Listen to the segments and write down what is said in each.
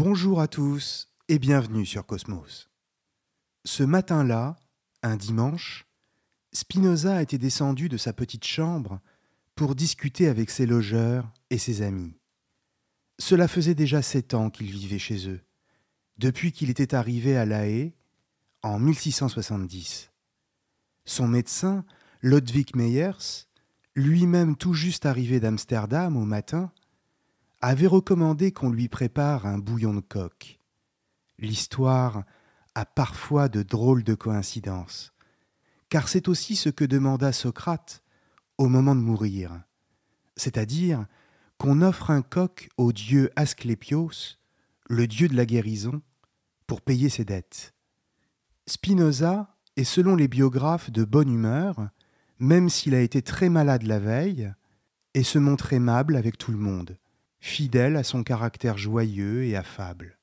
Bonjour à tous et bienvenue sur Cosmos. Ce matin-là, un dimanche, Spinoza était descendu de sa petite chambre pour discuter avec ses logeurs et ses amis. Cela faisait déjà 7 ans qu'il vivait chez eux, depuis qu'il était arrivé à La Haye en 1670. Son médecin, Lodwig Meyers, lui-même tout juste arrivé d'Amsterdam au matin, avait recommandé qu'on lui prépare un bouillon de coq. L'histoire a parfois de drôles de coïncidences, car c'est aussi ce que demanda Socrate au moment de mourir, c'est-à-dire qu'on offre un coq au dieu Asclépios, le dieu de la guérison, pour payer ses dettes. Spinoza est selon les biographes de bonne humeur, même s'il a été très malade la veille, et se montre aimable avec tout le monde, fidèle à son caractère joyeux et affable.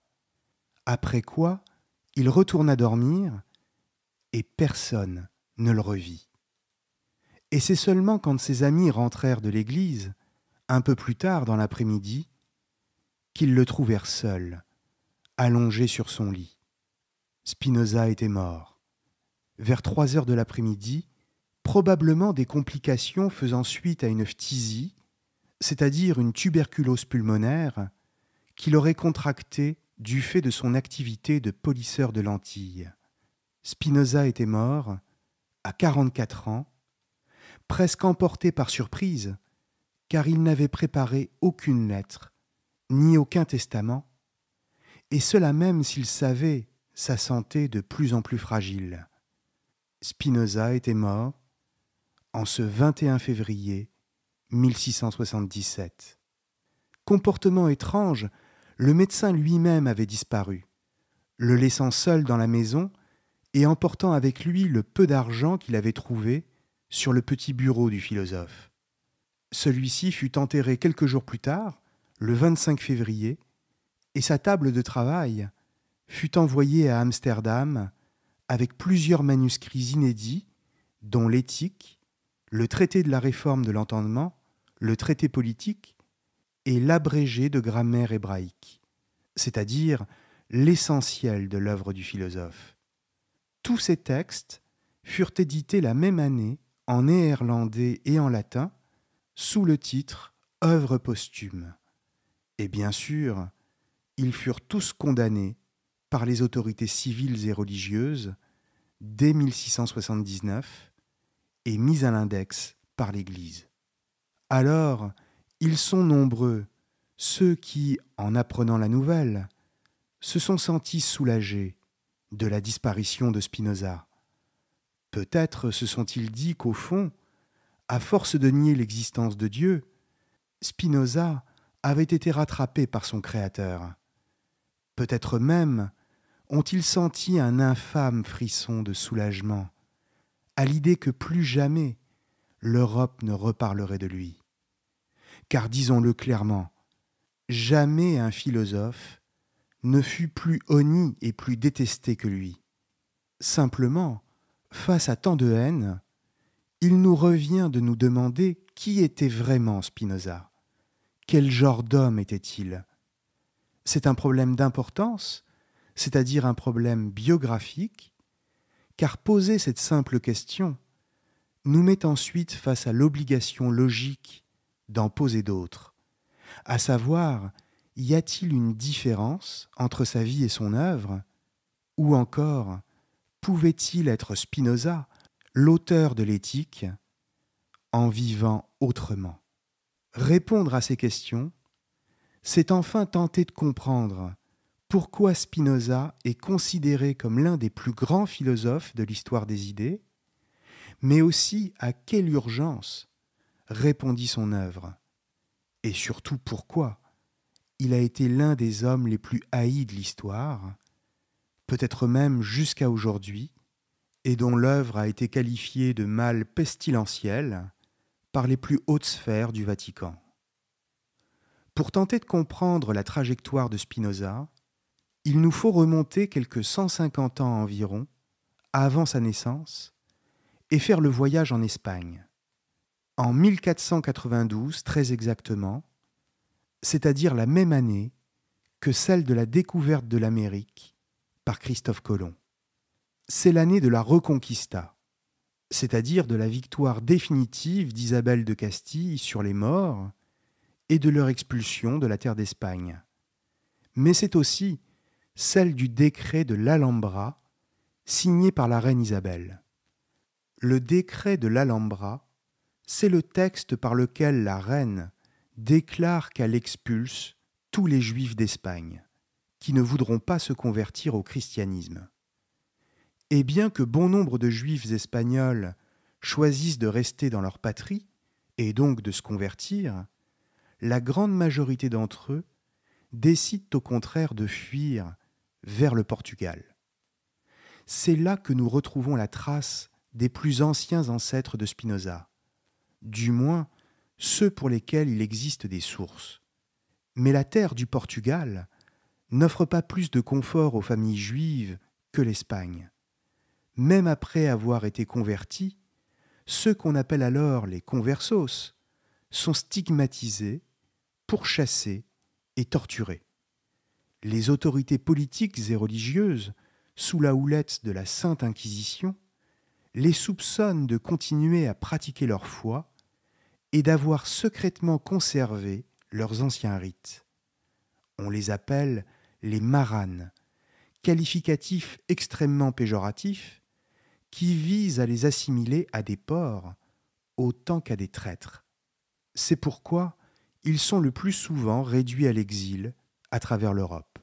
Après quoi, il retourna dormir et personne ne le revit. Et c'est seulement quand ses amis rentrèrent de l'église, un peu plus tard dans l'après-midi, qu'ils le trouvèrent seul, allongé sur son lit. Spinoza était mort. Vers 3 heures de l'après-midi, probablement des complications faisant suite à une phtisie, c'est-à-dire une tuberculose pulmonaire, qu'il aurait contractée du fait de son activité de polisseur de lentilles. Spinoza était mort à 44 ans, presque emporté par surprise, car il n'avait préparé aucune lettre, ni aucun testament, et cela même s'il savait sa santé de plus en plus fragile. Spinoza était mort en ce 21 février 1677. Comportement étrange, le médecin lui-même avait disparu, le laissant seul dans la maison et emportant avec lui le peu d'argent qu'il avait trouvé sur le petit bureau du philosophe. Celui-ci fut enterré quelques jours plus tard, le 25 février, et sa table de travail fut envoyée à Amsterdam avec plusieurs manuscrits inédits, dont l'Éthique, le traité de la réforme de l'entendement, le traité politique et l'abrégé de grammaire hébraïque, c'est-à-dire l'essentiel de l'œuvre du philosophe. Tous ces textes furent édités la même année en néerlandais et en latin sous le titre « œuvre posthume ». Et bien sûr, ils furent tous condamnés par les autorités civiles et religieuses dès 1679 et mis à l'index par l'Église. Alors, ils sont nombreux, ceux qui, en apprenant la nouvelle, se sont sentis soulagés de la disparition de Spinoza. Peut-être se sont-ils dit qu'au fond, à force de nier l'existence de Dieu, Spinoza avait été rattrapé par son Créateur. Peut-être même ont-ils senti un infâme frisson de soulagement à l'idée que plus jamais l'Europe ne reparlerait de lui. Car disons-le clairement, jamais un philosophe ne fut plus honni et plus détesté que lui. Simplement, face à tant de haine, il nous revient de nous demander qui était vraiment Spinoza. Quel genre d'homme était-il ? C'est un problème d'importance, c'est-à-dire un problème biographique, car poser cette simple question nous met ensuite face à l'obligation logique d'en poser d'autres, à savoir, y a-t-il une différence entre sa vie et son œuvre, ou encore, pouvait-il être Spinoza, l'auteur de l'Éthique, en vivant autrement ? Répondre à ces questions, c'est enfin tenter de comprendre pourquoi Spinoza est considéré comme l'un des plus grands philosophes de l'histoire des idées, mais aussi à quelle urgence répondit son œuvre, et surtout pourquoi il a été l'un des hommes les plus haïs de l'histoire, peut-être même jusqu'à aujourd'hui, et dont l'œuvre a été qualifiée de mal pestilentiel par les plus hautes sphères du Vatican. Pour tenter de comprendre la trajectoire de Spinoza, il nous faut remonter quelques 150 ans environ, avant sa naissance, et faire le voyage en Espagne. En 1492, très exactement, c'est-à-dire la même année que celle de la découverte de l'Amérique par Christophe Colomb. C'est l'année de la Reconquista, c'est-à-dire de la victoire définitive d'Isabelle de Castille sur les Maures et de leur expulsion de la terre d'Espagne. Mais c'est aussi celle du décret de l'Alhambra, signé par la reine Isabelle. Le décret de l'Alhambra, c'est le texte par lequel la reine déclare qu'elle expulse tous les Juifs d'Espagne, qui ne voudront pas se convertir au christianisme. Et bien que bon nombre de Juifs espagnols choisissent de rester dans leur patrie, et donc de se convertir, la grande majorité d'entre eux décident au contraire de fuir vers le Portugal. C'est là que nous retrouvons la trace des plus anciens ancêtres de Spinoza, du moins ceux pour lesquels il existe des sources. Mais la terre du Portugal n'offre pas plus de confort aux familles juives que l'Espagne. Même après avoir été convertis, ceux qu'on appelle alors les conversos sont stigmatisés, pourchassés et torturés. Les autorités politiques et religieuses, sous la houlette de la Sainte Inquisition, les soupçonnent de continuer à pratiquer leur foi et d'avoir secrètement conservé leurs anciens rites. On les appelle les maranes, qualificatif extrêmement péjoratif qui vise à les assimiler à des porcs autant qu'à des traîtres. C'est pourquoi ils sont le plus souvent réduits à l'exil à travers l'Europe.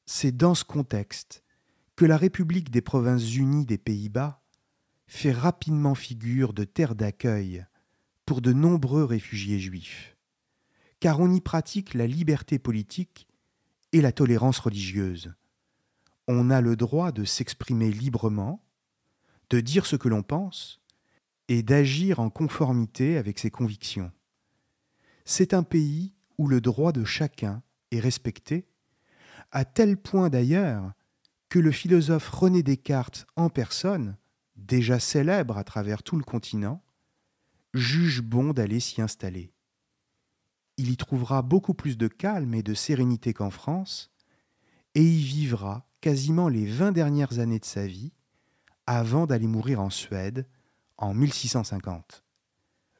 C'est dans ce contexte que la République des Provinces-Unies des Pays-Bas fait rapidement figure de terre d'accueil pour de nombreux réfugiés juifs, car on y pratique la liberté politique et la tolérance religieuse. On a le droit de s'exprimer librement, de dire ce que l'on pense et d'agir en conformité avec ses convictions. C'est un pays où le droit de chacun est respecté, à tel point d'ailleurs que le philosophe René Descartes en personne, déjà célèbre à travers tout le continent, juge bon d'aller s'y installer. Il y trouvera beaucoup plus de calme et de sérénité qu'en France, et y vivra quasiment les 20 dernières années de sa vie avant d'aller mourir en Suède en 1650.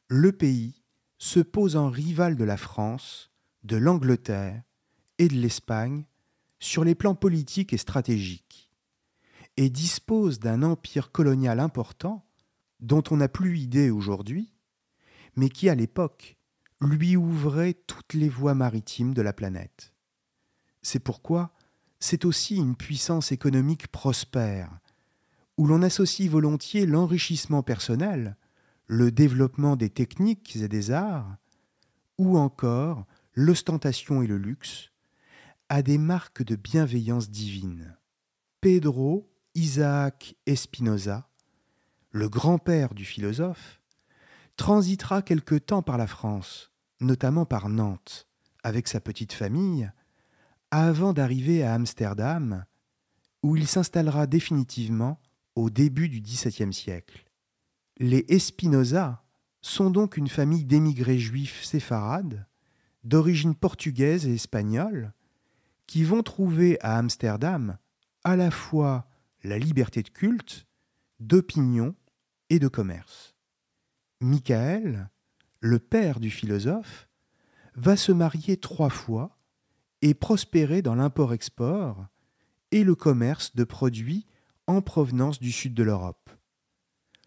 Le pays se pose en rival de la France, de l'Angleterre et de l'Espagne sur les plans politiques et stratégiques, et dispose d'un empire colonial important dont on n'a plus idée aujourd'hui, mais qui à l'époque lui ouvrait toutes les voies maritimes de la planète. C'est pourquoi c'est aussi une puissance économique prospère, où l'on associe volontiers l'enrichissement personnel, le développement des techniques et des arts, ou encore l'ostentation et le luxe, à des marques de bienveillance divine. Pedro Isaac Espinosa, le grand-père du philosophe, transitera quelque temps par la France, notamment par Nantes, avec sa petite famille, avant d'arriver à Amsterdam, où il s'installera définitivement au début du XVIIe siècle. Les Espinosa sont donc une famille d'émigrés juifs séfarades, d'origine portugaise et espagnole, qui vont trouver à Amsterdam à la fois la liberté de culte, d'opinion et de commerce. Michael, le père du philosophe, va se marier 3 fois et prospérer dans l'import-export et le commerce de produits en provenance du sud de l'Europe.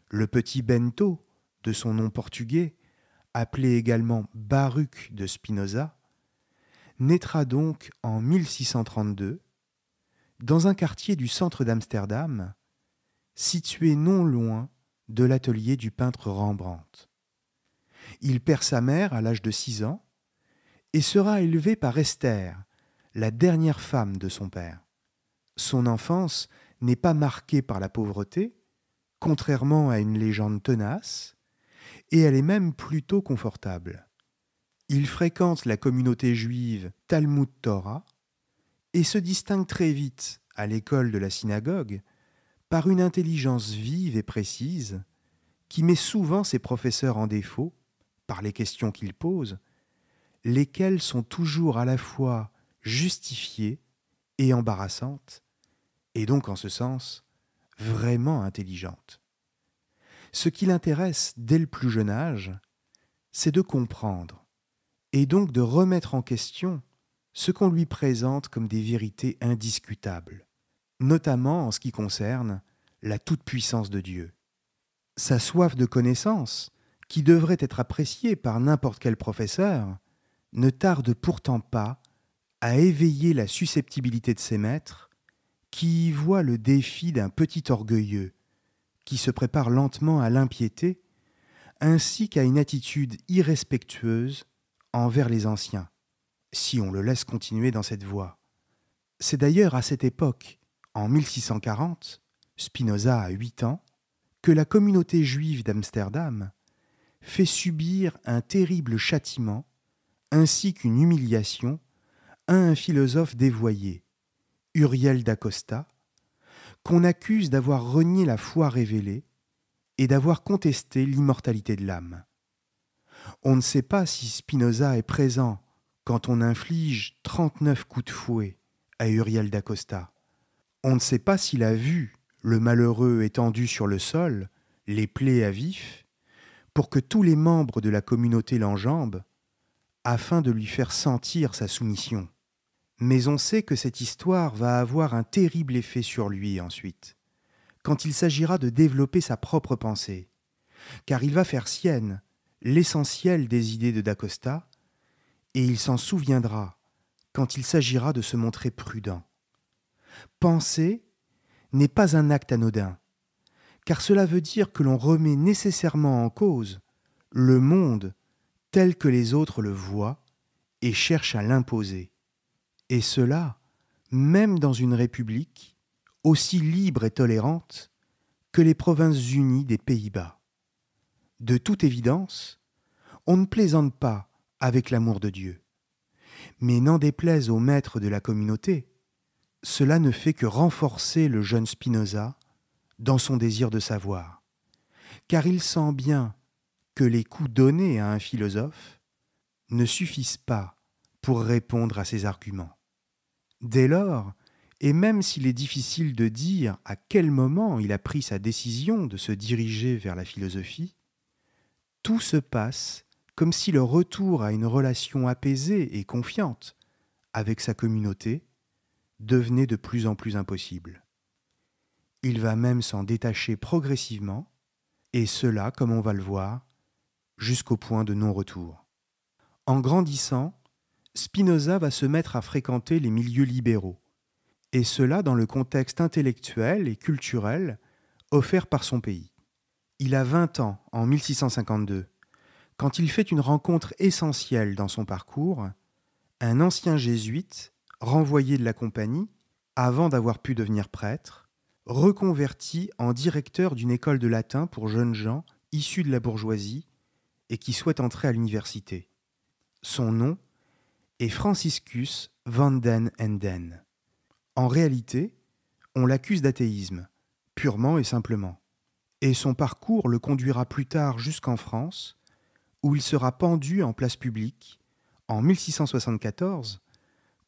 Le petit Bento, de son nom portugais, appelé également Baruch de Spinoza, naîtra donc en 1632 dans un quartier du centre d'Amsterdam, situé non loin de l'atelier du peintre Rembrandt. Il perd sa mère à l'âge de 6 ans et sera élevé par Esther, la dernière femme de son père. Son enfance n'est pas marquée par la pauvreté, contrairement à une légende tenace, et elle est même plutôt confortable. Il fréquente la communauté juive Talmud Torah et se distingue très vite à l'école de la synagogue par une intelligence vive et précise qui met souvent ses professeurs en défaut par les questions qu'il pose, lesquelles sont toujours à la fois justifiée et embarrassante, et donc en ce sens, vraiment intelligente. Ce qui l'intéresse dès le plus jeune âge, c'est de comprendre, et donc de remettre en question ce qu'on lui présente comme des vérités indiscutables, notamment en ce qui concerne la toute-puissance de Dieu. Sa soif de connaissance, qui devrait être appréciée par n'importe quel professeur, ne tarde pourtant pas à éveiller la susceptibilité de ses maîtres, qui y voient le défi d'un petit orgueilleux, qui se prépare lentement à l'impiété, ainsi qu'à une attitude irrespectueuse envers les anciens, si on le laisse continuer dans cette voie. C'est d'ailleurs à cette époque, en 1640, Spinoza a 8 ans, que la communauté juive d'Amsterdam fait subir un terrible châtiment ainsi qu'une humiliation à un philosophe dévoyé, Uriel d'Acosta, qu'on accuse d'avoir renié la foi révélée et d'avoir contesté l'immortalité de l'âme. On ne sait pas si Spinoza est présent quand on inflige 39 coups de fouet à Uriel d'Acosta. On ne sait pas s'il a vu le malheureux étendu sur le sol, les plaies à vif, pour que tous les membres de la communauté l'enjambent, afin de lui faire sentir sa soumission. Mais on sait que cette histoire va avoir un terrible effet sur lui ensuite, quand il s'agira de développer sa propre pensée, car il va faire sienne l'essentiel des idées de d'Acosta, et il s'en souviendra quand il s'agira de se montrer prudent. Penser n'est pas un acte anodin, car cela veut dire que l'on remet nécessairement en cause le monde tel que les autres le voient et cherchent à l'imposer. Et cela, même dans une république aussi libre et tolérante que les Provinces-Unies des Pays-Bas. De toute évidence, on ne plaisante pas avec l'amour de Dieu. Mais n'en déplaise aux maîtres de la communauté, cela ne fait que renforcer le jeune Spinoza dans son désir de savoir, car il sent bien que les coups donnés à un philosophe ne suffisent pas pour répondre à ses arguments. Dès lors, et même s'il est difficile de dire à quel moment il a pris sa décision de se diriger vers la philosophie, tout se passe comme si le retour à une relation apaisée et confiante avec sa communauté devenait de plus en plus impossible. Il va même s'en détacher progressivement, et cela, comme on va le voir, jusqu'au point de non-retour. En grandissant, Spinoza va se mettre à fréquenter les milieux libéraux, et cela dans le contexte intellectuel et culturel offert par son pays. Il a 20 ans en 1652, quand il fait une rencontre essentielle dans son parcours, un ancien jésuite, renvoyé de la compagnie, avant d'avoir pu devenir prêtre, reconverti en directeur d'une école de latin pour jeunes gens issus de la bourgeoisie et qui souhaitent entrer à l'université. Son nom est Franciscus van den Enden. En réalité, on l'accuse d'athéisme, purement et simplement, et son parcours le conduira plus tard jusqu'en France, où il sera pendu en place publique en 1674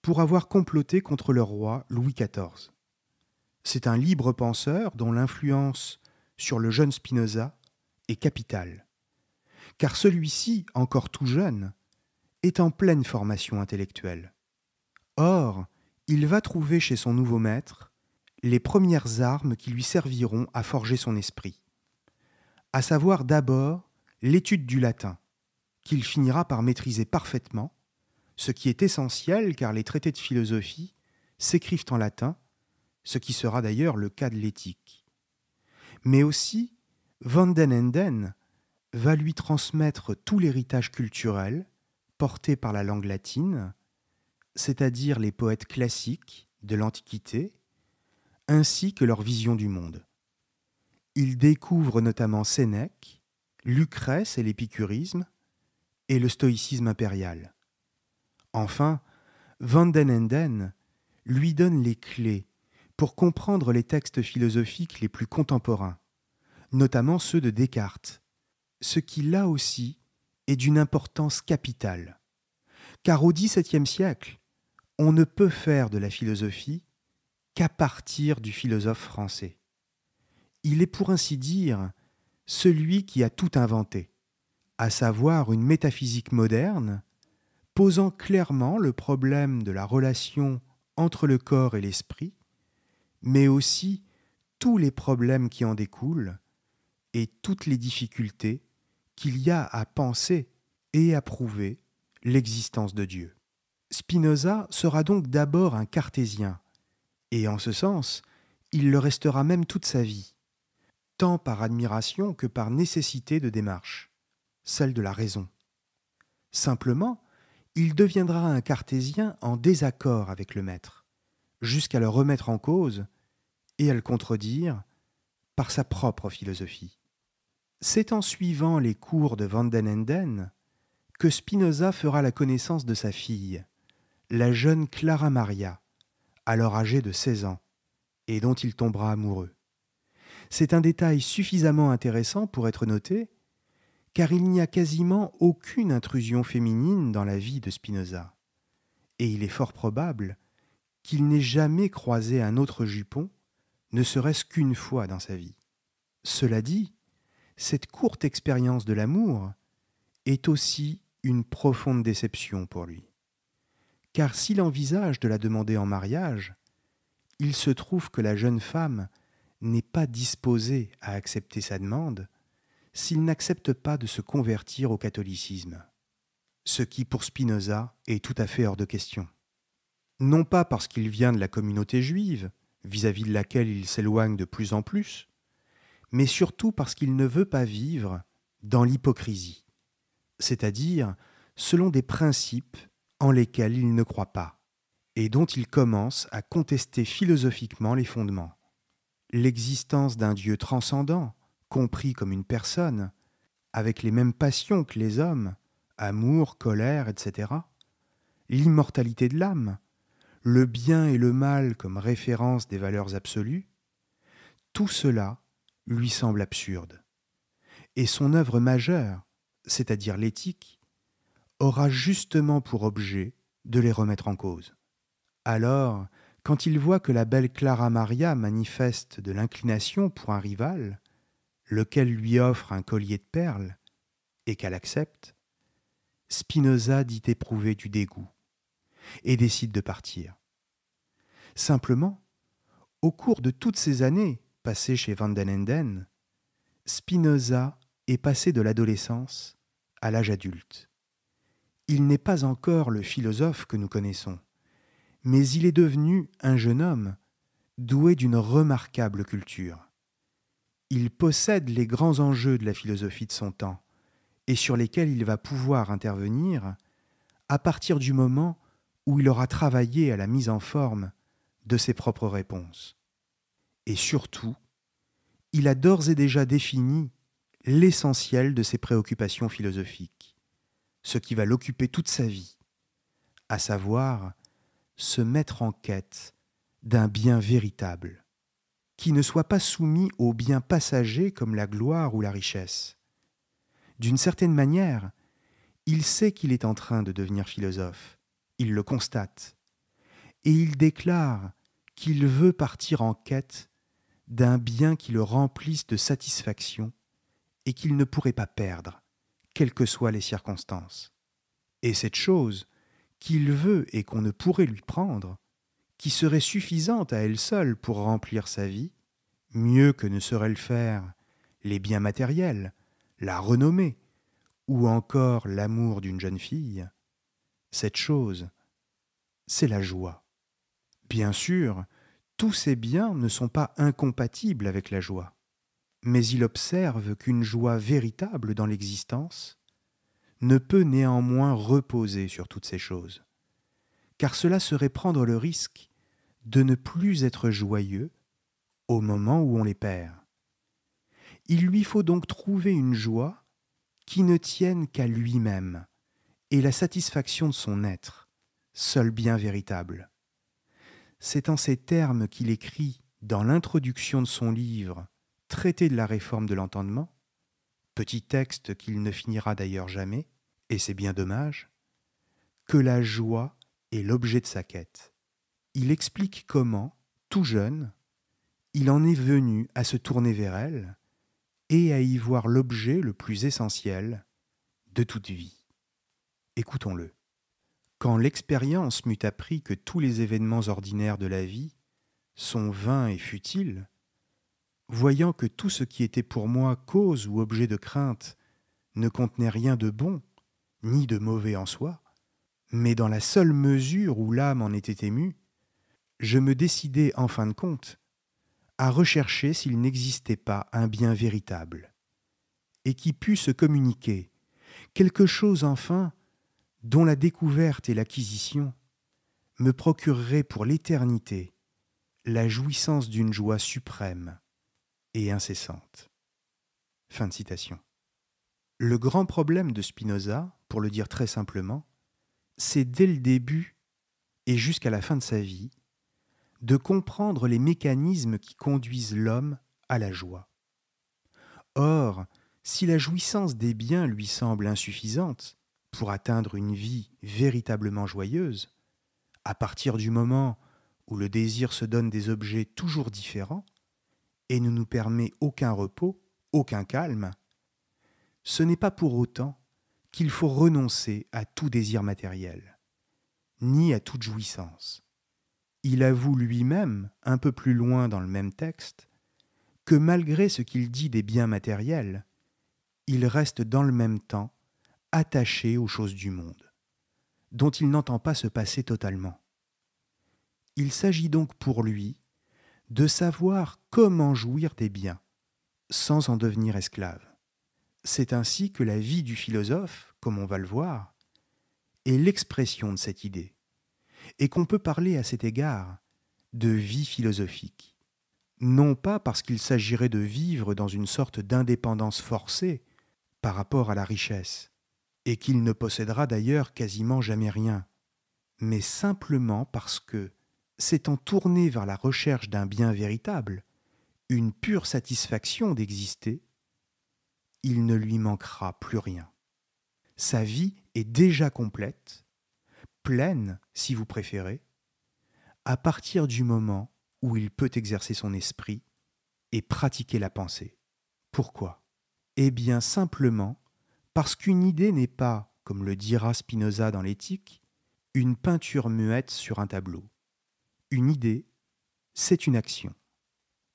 pour avoir comploté contre le roi Louis XIV. C'est un libre penseur dont l'influence sur le jeune Spinoza est capitale, car celui-ci, encore tout jeune, est en pleine formation intellectuelle. Or, il va trouver chez son nouveau maître les premières armes qui lui serviront à forger son esprit, à savoir d'abord l'étude du latin, qu'il finira par maîtriser parfaitement, ce qui est essentiel car les traités de philosophie s'écrivent en latin, ce qui sera d'ailleurs le cas de l'éthique. Mais aussi, van den Enden va lui transmettre tout l'héritage culturel porté par la langue latine, c'est-à-dire les poètes classiques de l'Antiquité, ainsi que leur vision du monde. Il découvre notamment Sénèque, Lucrèce et l'épicurisme, et le stoïcisme impérial. Enfin, van den Enden lui donne les clés pour comprendre les textes philosophiques les plus contemporains, notamment ceux de Descartes, ce qui là aussi est d'une importance capitale. Car au XVIIe siècle, on ne peut faire de la philosophie qu'à partir du philosophe français. Il est pour ainsi dire celui qui a tout inventé, à savoir une métaphysique moderne, posant clairement le problème de la relation entre le corps et l'esprit, mais aussi tous les problèmes qui en découlent et toutes les difficultés qu'il y a à penser et à prouver l'existence de Dieu. Spinoza sera donc d'abord un cartésien, et en ce sens, il le restera même toute sa vie, tant par admiration que par nécessité de démarche, celle de la raison. Simplement, il deviendra un cartésien en désaccord avec le maître, jusqu'à le remettre en cause et à le contredire par sa propre philosophie. C'est en suivant les cours de Van den Enden que Spinoza fera la connaissance de sa fille, la jeune Clara Maria, alors âgée de 16 ans, et dont il tombera amoureux. C'est un détail suffisamment intéressant pour être noté, car il n'y a quasiment aucune intrusion féminine dans la vie de Spinoza, et il est fort probable qu'il n'ait jamais croisé un autre jupon, ne serait-ce qu'une fois dans sa vie. Cela dit, cette courte expérience de l'amour est aussi une profonde déception pour lui. Car s'il envisage de la demander en mariage, il se trouve que la jeune femme n'est pas disposée à accepter sa demande s'il n'accepte pas de se convertir au catholicisme, ce qui pour Spinoza est tout à fait hors de question. Non pas parce qu'il vient de la communauté juive, vis-à-vis de laquelle il s'éloigne de plus en plus, mais surtout parce qu'il ne veut pas vivre dans l'hypocrisie, c'est-à-dire selon des principes en lesquels il ne croit pas, et dont il commence à contester philosophiquement les fondements. L'existence d'un Dieu transcendant, compris comme une personne, avec les mêmes passions que les hommes, amour, colère, etc., l'immortalité de l'âme, le bien et le mal comme référence des valeurs absolues, tout cela lui semble absurde. Et son œuvre majeure, c'est-à-dire l'éthique, aura justement pour objet de les remettre en cause. Alors, quand il voit que la belle Clara Maria manifeste de l'inclination pour un rival, lequel lui offre un collier de perles, et qu'elle accepte, Spinoza dit éprouver du dégoût et décide de partir. Simplement, au cours de toutes ces années passées chez Van den Enden, Spinoza est passé de l'adolescence à l'âge adulte. Il n'est pas encore le philosophe que nous connaissons, mais il est devenu un jeune homme doué d'une remarquable culture. Il possède les grands enjeux de la philosophie de son temps et sur lesquels il va pouvoir intervenir à partir du moment où il aura travaillé à la mise en forme de ses propres réponses. Et surtout, il a d'ores et déjà défini l'essentiel de ses préoccupations philosophiques, ce qui va l'occuper toute sa vie, à savoir se mettre en quête d'un bien véritable, qui ne soit pas soumis aux biens passagers comme la gloire ou la richesse. D'une certaine manière, il sait qu'il est en train de devenir philosophe, il le constate, et il déclare qu'il veut partir en quête d'un bien qui le remplisse de satisfaction et qu'il ne pourrait pas perdre, quelles que soient les circonstances. Et cette chose qu'il veut et qu'on ne pourrait lui prendre, qui serait suffisante à elle seule pour remplir sa vie, mieux que ne sauraient le faire les biens matériels, la renommée, ou encore l'amour d'une jeune fille, cette chose, c'est la joie. Bien sûr, tous ces biens ne sont pas incompatibles avec la joie, mais il observe qu'une joie véritable dans l'existence ne peut néanmoins reposer sur toutes ces choses, car cela serait prendre le risque de ne plus être joyeux au moment où on les perd. Il lui faut donc trouver une joie qui ne tienne qu'à lui-même et la satisfaction de son être, seul bien véritable. C'est en ces termes qu'il écrit dans l'introduction de son livre « Traité de la réforme de l'entendement », petit texte qu'il ne finira d'ailleurs jamais, et c'est bien dommage, que la joie est l'objet de sa quête. Il explique comment, tout jeune, il en est venu à se tourner vers elle et à y voir l'objet le plus essentiel de toute vie. Écoutons-le. Quand l'expérience m'eut appris que tous les événements ordinaires de la vie sont vains et futiles, voyant que tout ce qui était pour moi cause ou objet de crainte ne contenait rien de bon, ni de mauvais en soi, mais dans la seule mesure où l'âme en était émue, je me décidai en fin de compte à rechercher s'il n'existait pas un bien véritable, et qui pût se communiquer, quelque chose enfin dont la découverte et l'acquisition me procureraient pour l'éternité la jouissance d'une joie suprême et incessante. Fin de citation. Le grand problème de Spinoza, pour le dire très simplement, c'est dès le début et jusqu'à la fin de sa vie, de comprendre les mécanismes qui conduisent l'homme à la joie. Or, si la jouissance des biens lui semble insuffisante pour atteindre une vie véritablement joyeuse, à partir du moment où le désir se donne des objets toujours différents et ne nous permet aucun repos, aucun calme, ce n'est pas pour autant qu'il faut renoncer à tout désir matériel, ni à toute jouissance. Il avoue lui-même, un peu plus loin dans le même texte, que malgré ce qu'il dit des biens matériels, il reste dans le même temps attaché aux choses du monde, dont il n'entend pas se passer totalement. Il s'agit donc pour lui de savoir comment jouir des biens, sans en devenir esclave. C'est ainsi que la vie du philosophe, comme on va le voir, est l'expression de cette idée, et qu'on peut parler à cet égard de vie philosophique. Non pas parce qu'il s'agirait de vivre dans une sorte d'indépendance forcée par rapport à la richesse, et qu'il ne possédera d'ailleurs quasiment jamais rien, mais simplement parce que, s'étant tourné vers la recherche d'un bien véritable, une pure satisfaction d'exister, il ne lui manquera plus rien. Sa vie est déjà complète, pleine si vous préférez, à partir du moment où il peut exercer son esprit et pratiquer la pensée. Pourquoi ? Eh bien simplement parce qu'une idée n'est pas, comme le dira Spinoza dans l'Éthique, une peinture muette sur un tableau. Une idée, c'est une action.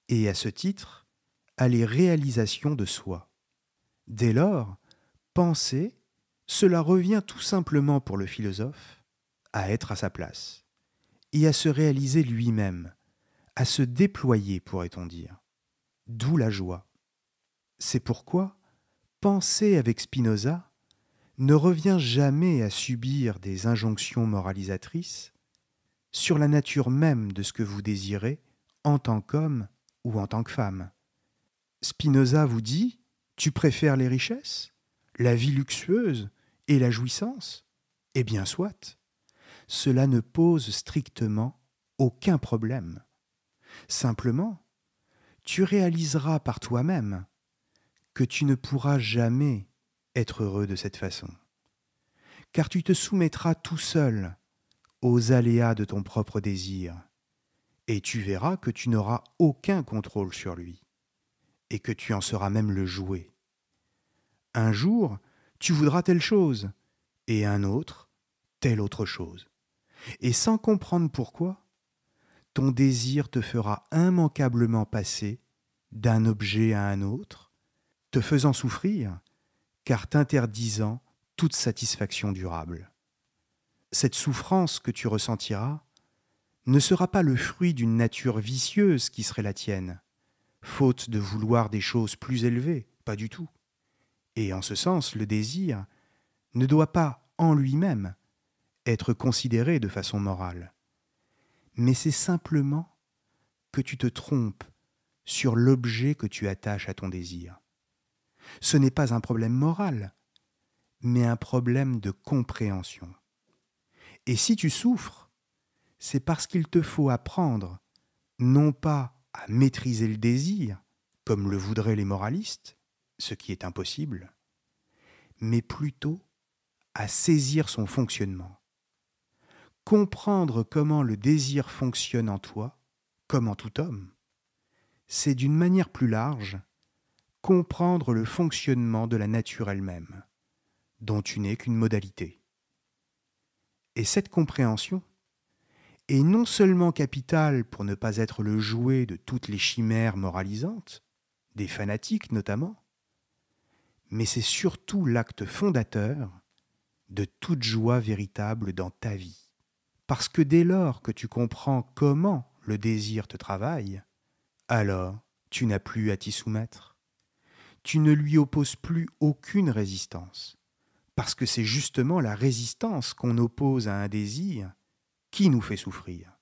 Et à ce titre, elle est réalisation de soi. Dès lors, penser, cela revient tout simplement pour le philosophe à être à sa place et à se réaliser lui-même, à se déployer, pourrait-on dire. D'où la joie. C'est pourquoi penser avec Spinoza ne revient jamais à subir des injonctions moralisatrices sur la nature même de ce que vous désirez en tant qu'homme ou en tant que femme. Spinoza vous dit « Tu préfères les richesses, la vie luxueuse et la jouissance ?» Eh bien soit, cela ne pose strictement aucun problème. Simplement, tu réaliseras par toi-même que tu ne pourras jamais être heureux de cette façon, car tu te soumettras tout seul aux aléas de ton propre désir, et tu verras que tu n'auras aucun contrôle sur lui, et que tu en seras même le jouet. Un jour, tu voudras telle chose, et un autre, telle autre chose. Et sans comprendre pourquoi, ton désir te fera immanquablement passer d'un objet à un autre, te faisant souffrir, car t'interdisant toute satisfaction durable. Cette souffrance que tu ressentiras ne sera pas le fruit d'une nature vicieuse qui serait la tienne, faute de vouloir des choses plus élevées, pas du tout. Et en ce sens, le désir ne doit pas, en lui-même, être considéré de façon morale. Mais c'est simplement que tu te trompes sur l'objet que tu attaches à ton désir. Ce n'est pas un problème moral, mais un problème de compréhension. Et si tu souffres, c'est parce qu'il te faut apprendre, non pas à maîtriser le désir, comme le voudraient les moralistes, ce qui est impossible, mais plutôt à saisir son fonctionnement. comprendre comment le désir fonctionne en toi, comme en tout homme, c'est d'une manière plus large comprendre le fonctionnement de la nature elle-même, dont tu n'es qu'une modalité. Et cette compréhension est non seulement capitale pour ne pas être le jouet de toutes les chimères moralisantes, des fanatiques notamment, mais c'est surtout l'acte fondateur de toute joie véritable dans ta vie. Parce que dès lors que tu comprends comment le désir te travaille, alors tu n'as plus à t'y soumettre. Tu ne lui opposes plus aucune résistance, parce que c'est justement la résistance qu'on oppose à un désir qui nous fait souffrir.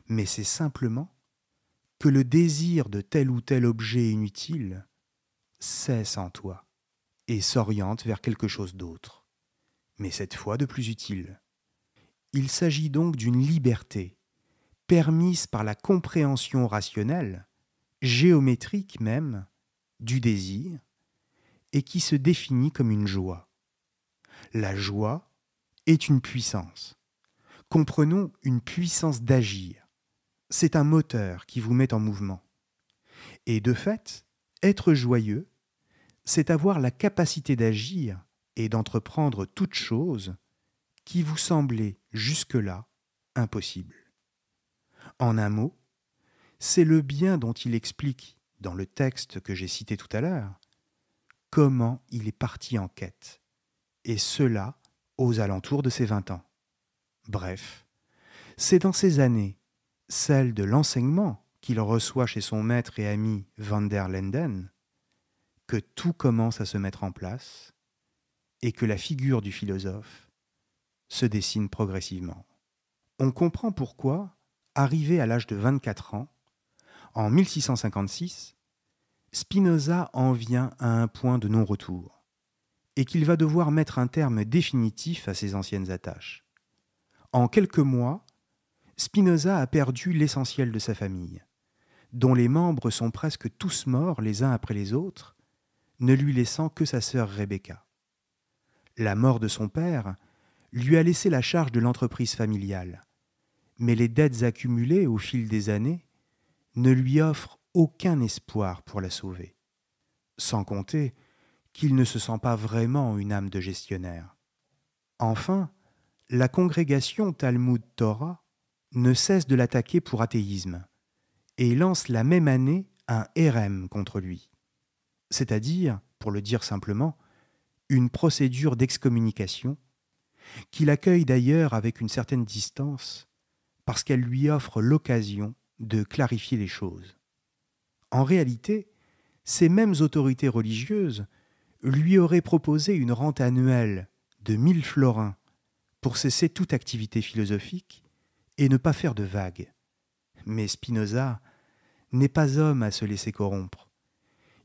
Mais c'est simplement que le désir de tel ou tel objet inutile cesse en toi et s'oriente vers quelque chose d'autre, mais cette fois de plus utile. Il s'agit donc d'une liberté permise par la compréhension rationnelle, géométrique même, du désir, et qui se définit comme une joie. La joie est une puissance. Comprenons une puissance d'agir. C'est un moteur qui vous met en mouvement. Et de fait, être joyeux, c'est avoir la capacité d'agir et d'entreprendre toute chose qui vous semblait jusque-là impossible. En un mot, c'est le bien dont il explique, dans le texte que j'ai cité tout à l'heure, comment il est parti en quête, et cela aux alentours de ses 20 ans. Bref, c'est dans ces années, celles de l'enseignement qu'il reçoit chez son maître et ami van der Lenden, que tout commence à se mettre en place et que la figure du philosophe se dessine progressivement. On comprend pourquoi, arrivé à l'âge de 24 ans, en 1656, Spinoza en vient à un point de non-retour et qu'il va devoir mettre un terme définitif à ses anciennes attaches. En quelques mois, Spinoza a perdu l'essentiel de sa famille, dont les membres sont presque tous morts les uns après les autres, ne lui laissant que sa sœur Rebecca. La mort de son père lui a laissé la charge de l'entreprise familiale, mais les dettes accumulées au fil des années ne lui offrent aucun espoir pour la sauver, sans compter qu'il ne se sent pas vraiment une âme de gestionnaire. Enfin, la congrégation Talmud Torah ne cesse de l'attaquer pour athéisme et lance la même année un hérem contre lui, c'est-à-dire, pour le dire simplement, une procédure d'excommunication qu'il accueille d'ailleurs avec une certaine distance parce qu'elle lui offre l'occasion de clarifier les choses. En réalité, ces mêmes autorités religieuses lui auraient proposé une rente annuelle de 1000 florins pour cesser toute activité philosophique et ne pas faire de vagues. Mais Spinoza n'est pas homme à se laisser corrompre.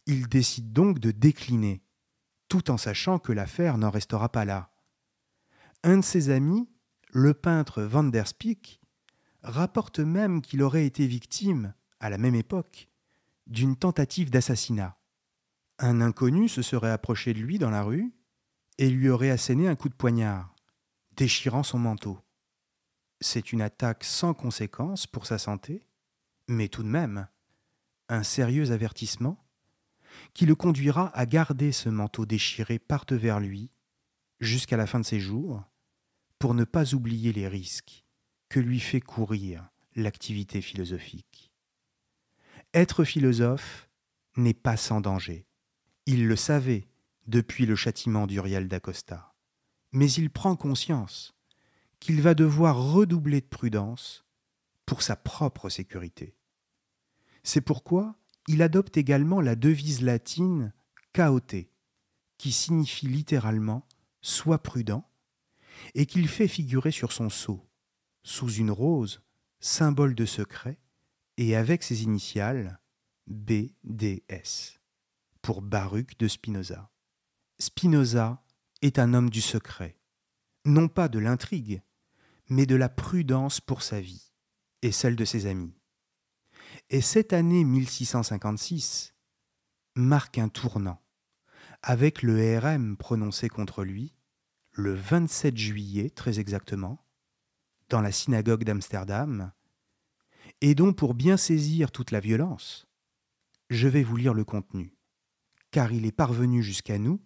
Il décide donc de décliner, tout en sachant que l'affaire n'en restera pas là. Un de ses amis, le peintre Van der Spieck, rapporte même qu'il aurait été victime, à la même époque, d'une tentative d'assassinat. Un inconnu se serait approché de lui dans la rue et lui aurait asséné un coup de poignard, déchirant son manteau. C'est une attaque sans conséquence pour sa santé, mais tout de même, un sérieux avertissement qui le conduira à garder ce manteau déchiré par devers lui jusqu'à la fin de ses jours pour ne pas oublier les risques que lui fait courir l'activité philosophique. Être philosophe n'est pas sans danger. Il le savait depuis le châtiment d'Uriel d'Acosta, mais il prend conscience qu'il va devoir redoubler de prudence pour sa propre sécurité. C'est pourquoi il adopte également la devise latine « caote », qui signifie littéralement « sois prudent » et qu'il fait figurer sur son sceau, sous une rose, symbole de secret, et avec ses initiales BDS, pour Baruch de Spinoza. Spinoza est un homme du secret, non pas de l'intrigue, mais de la prudence pour sa vie et celle de ses amis. Et cette année 1656 marque un tournant, avec le hérem prononcé contre lui, le 27 juillet très exactement, dans la synagogue d'Amsterdam, et dont, pour bien saisir toute la violence, je vais vous lire le contenu, car il est parvenu jusqu'à nous,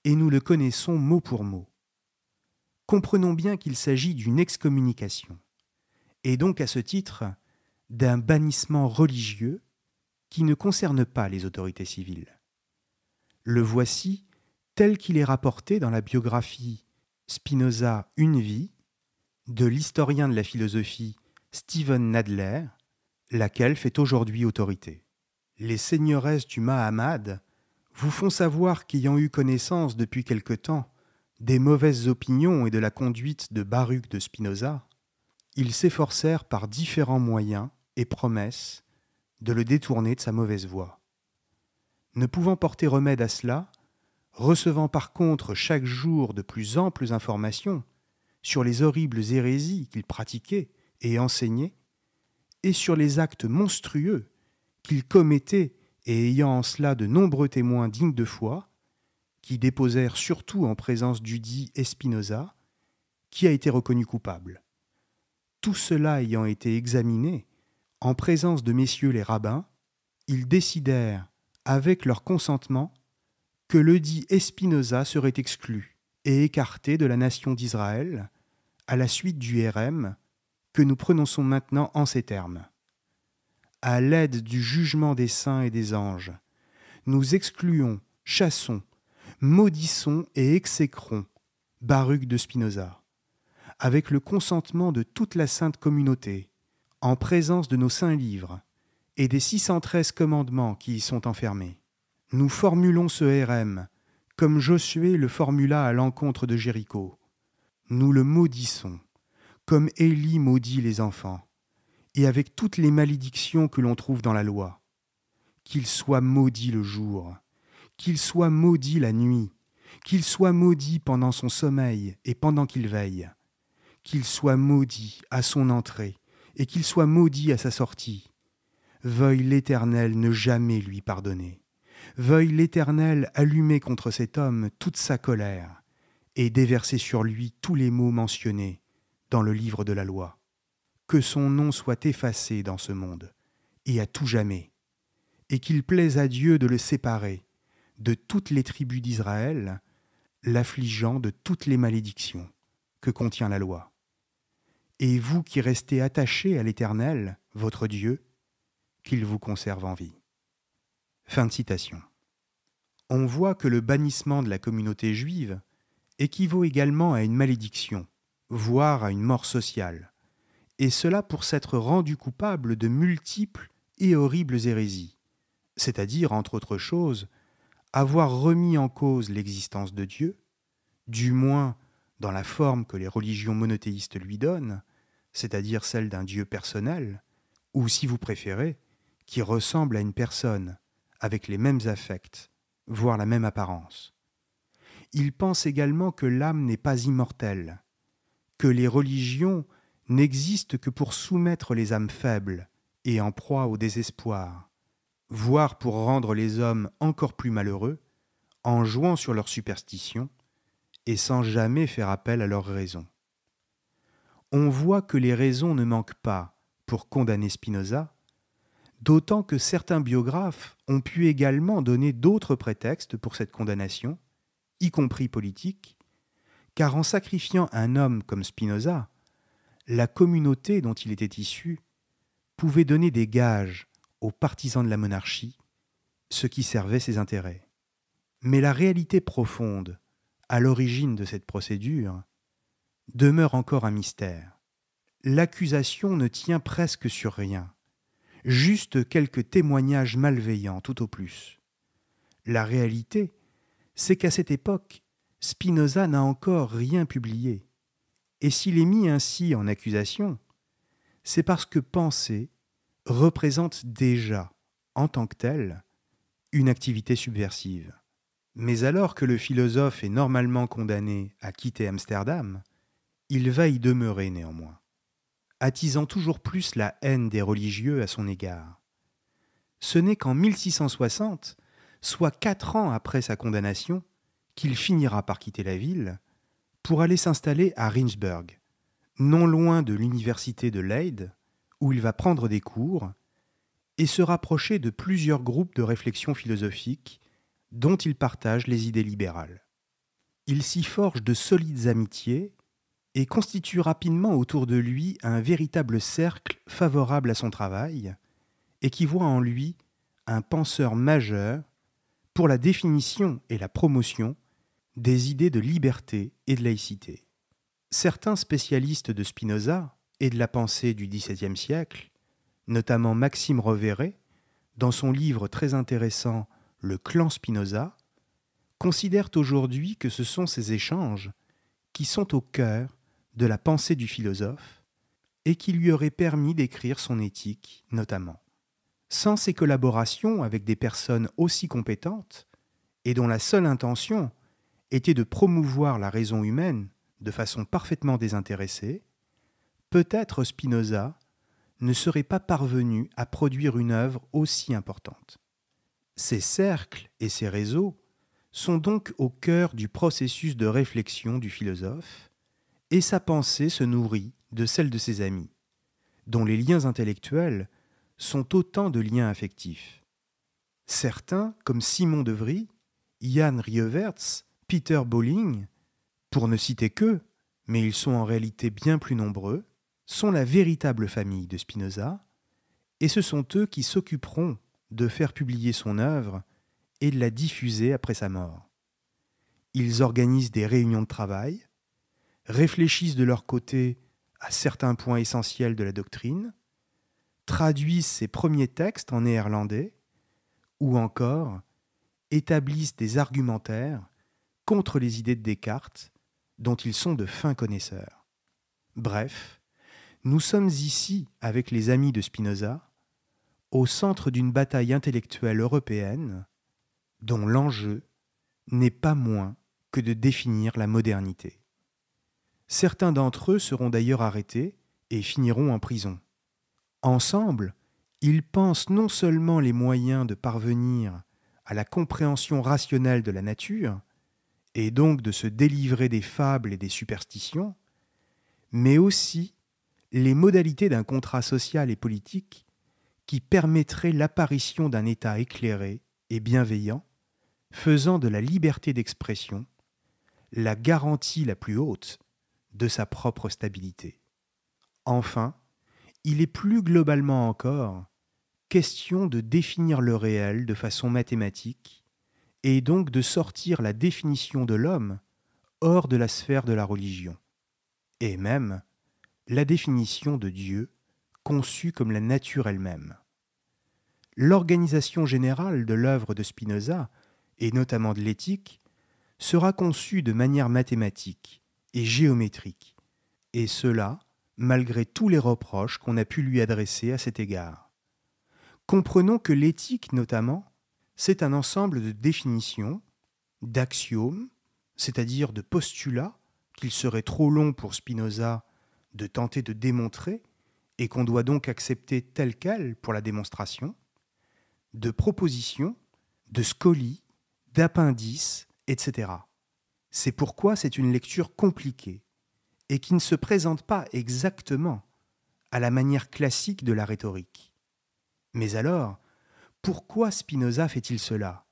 et nous le connaissons mot pour mot. Comprenons bien qu'il s'agit d'une excommunication, et donc à ce titre d'un bannissement religieux qui ne concerne pas les autorités civiles. Le voici tel qu'il est rapporté dans la biographie Spinoza, Une vie, de l'historien de la philosophie Steven Nadler, laquelle fait aujourd'hui autorité. Les seigneuresses du Mahamad vous font savoir qu'ayant eu connaissance depuis quelque temps des mauvaises opinions et de la conduite de Baruch de Spinoza, ils s'efforcèrent par différents moyens et promesses de le détourner de sa mauvaise voie. Ne pouvant porter remède à cela, recevant par contre chaque jour de plus amples informations sur les horribles hérésies qu'il pratiquait et enseignait, et sur les actes monstrueux qu'il commettait et ayant en cela de nombreux témoins dignes de foi, qui déposèrent surtout en présence dudit Espinosa, qui a été reconnu coupable. Tout cela ayant été examiné, en présence de messieurs les rabbins, ils décidèrent, avec leur consentement, que le dit Espinosa serait exclu et écarté de la nation d'Israël, à la suite du RM, que nous prononçons maintenant en ces termes. À l'aide du jugement des saints et des anges, nous excluons, chassons, maudissons et exécrons Baruch de Spinoza, avec le consentement de toute la sainte communauté, en présence de nos saints livres et des 613 commandements qui y sont enfermés. Nous formulons ce RM, comme Josué le formula à l'encontre de Jéricho. Nous le maudissons, comme Élie maudit les enfants, et avec toutes les malédictions que l'on trouve dans la loi. Qu'il soit maudit le jour, qu'il soit maudit la nuit, qu'il soit maudit pendant son sommeil et pendant qu'il veille, qu'il soit maudit à son entrée et qu'il soit maudit à sa sortie. Veuille l'Éternel ne jamais lui pardonner. Veuille l'Éternel allumer contre cet homme toute sa colère et déverser sur lui tous les maux mentionnés dans le livre de la loi. Que son nom soit effacé dans ce monde, et à tout jamais, et qu'il plaise à Dieu de le séparer de toutes les tribus d'Israël, l'affligeant de toutes les malédictions que contient la loi. Et vous qui restez attachés à l'Éternel, votre Dieu, qu'il vous conserve en vie. » Fin de citation. On voit que le bannissement de la communauté juive équivaut également à une malédiction, voire à une mort sociale, et cela pour s'être rendu coupable de multiples et horribles hérésies, c'est-à-dire, entre autres choses, avoir remis en cause l'existence de Dieu, du moins dans la forme que les religions monothéistes lui donnent, c'est-à-dire celle d'un Dieu personnel, ou si vous préférez, qui ressemble à une personne, avec les mêmes affects, voire la même apparence. Il pense également que l'âme n'est pas immortelle, que les religions n'existent que pour soumettre les âmes faibles et en proie au désespoir, voire pour rendre les hommes encore plus malheureux, en jouant sur leurs superstitions et sans jamais faire appel à leurs raisons. On voit que les raisons ne manquent pas pour condamner Spinoza, d'autant que certains biographes ont pu également donner d'autres prétextes pour cette condamnation, y compris politiques, car en sacrifiant un homme comme Spinoza, la communauté dont il était issu pouvait donner des gages aux partisans de la monarchie, ce qui servait ses intérêts. Mais la réalité profonde, à l'origine de cette procédure, demeure encore un mystère. L'accusation ne tient presque sur rien, juste quelques témoignages malveillants tout au plus. La réalité, c'est qu'à cette époque, Spinoza n'a encore rien publié, et s'il est mis ainsi en accusation, c'est parce que penser représente déjà, en tant que tel, une activité subversive. Mais alors que le philosophe est normalement condamné à quitter Amsterdam, il va y demeurer néanmoins, attisant toujours plus la haine des religieux à son égard. Ce n'est qu'en 1660, soit 4 ans après sa condamnation, qu'il finira par quitter la ville pour aller s'installer à Riensburg, non loin de l'université de Leyde, où il va prendre des cours et se rapprocher de plusieurs groupes de réflexion philosophique dont il partage les idées libérales. Il s'y forge de solides amitiés et constitue rapidement autour de lui un véritable cercle favorable à son travail et qui voit en lui un penseur majeur pour la définition et la promotion des idées de liberté et de laïcité. Certains spécialistes de Spinoza et de la pensée du XVIIe siècle, notamment Maxime Reverey, dans son livre très intéressant « Le clan Spinoza », considèrent aujourd'hui que ce sont ces échanges qui sont au cœur de la pensée du philosophe et qui lui auraient permis d'écrire son éthique notamment. Sans ces collaborations avec des personnes aussi compétentes et dont la seule intention était de promouvoir la raison humaine de façon parfaitement désintéressée, peut-être Spinoza ne serait pas parvenu à produire une œuvre aussi importante. Ces cercles et ces réseaux sont donc au cœur du processus de réflexion du philosophe, et sa pensée se nourrit de celle de ses amis, dont les liens intellectuels sont autant de liens affectifs. Certains, comme Simon de Vries, Jan Rieverts, Peter Bolling, pour ne citer qu'eux, mais ils sont en réalité bien plus nombreux, sont la véritable famille de Spinoza, et ce sont eux qui s'occuperont de faire publier son œuvre et de la diffuser après sa mort. Ils organisent des réunions de travail, réfléchissent de leur côté à certains points essentiels de la doctrine, traduisent ses premiers textes en néerlandais, ou encore établissent des argumentaires contre les idées de Descartes, dont ils sont de fins connaisseurs. Bref, nous sommes ici, avec les amis de Spinoza, au centre d'une bataille intellectuelle européenne dont l'enjeu n'est pas moins que de définir la modernité. Certains d'entre eux seront d'ailleurs arrêtés et finiront en prison. Ensemble, ils pensent non seulement les moyens de parvenir à la compréhension rationnelle de la nature, et donc de se délivrer des fables et des superstitions, mais aussi les modalités d'un contrat social et politique qui permettrait l'apparition d'un État éclairé et bienveillant, faisant de la liberté d'expression la garantie la plus haute de sa propre stabilité. Enfin, il est plus globalement encore question de définir le réel de façon mathématique et donc de sortir la définition de l'homme hors de la sphère de la religion, et même la définition de Dieu conçue comme la nature elle-même. L'organisation générale de l'œuvre de Spinoza, et notamment de l'éthique, sera conçue de manière mathématique et géométrique, et cela malgré tous les reproches qu'on a pu lui adresser à cet égard. Comprenons que l'éthique, notamment, c'est un ensemble de définitions, d'axiomes, c'est-à-dire de postulats qu'il serait trop long pour Spinoza de tenter de démontrer et qu'on doit donc accepter telles quelles pour la démonstration, de propositions, de scolies, d'appendices, etc. C'est pourquoi c'est une lecture compliquée et qui ne se présente pas exactement à la manière classique de la rhétorique. Mais alors, pourquoi Spinoza fait-il cela ?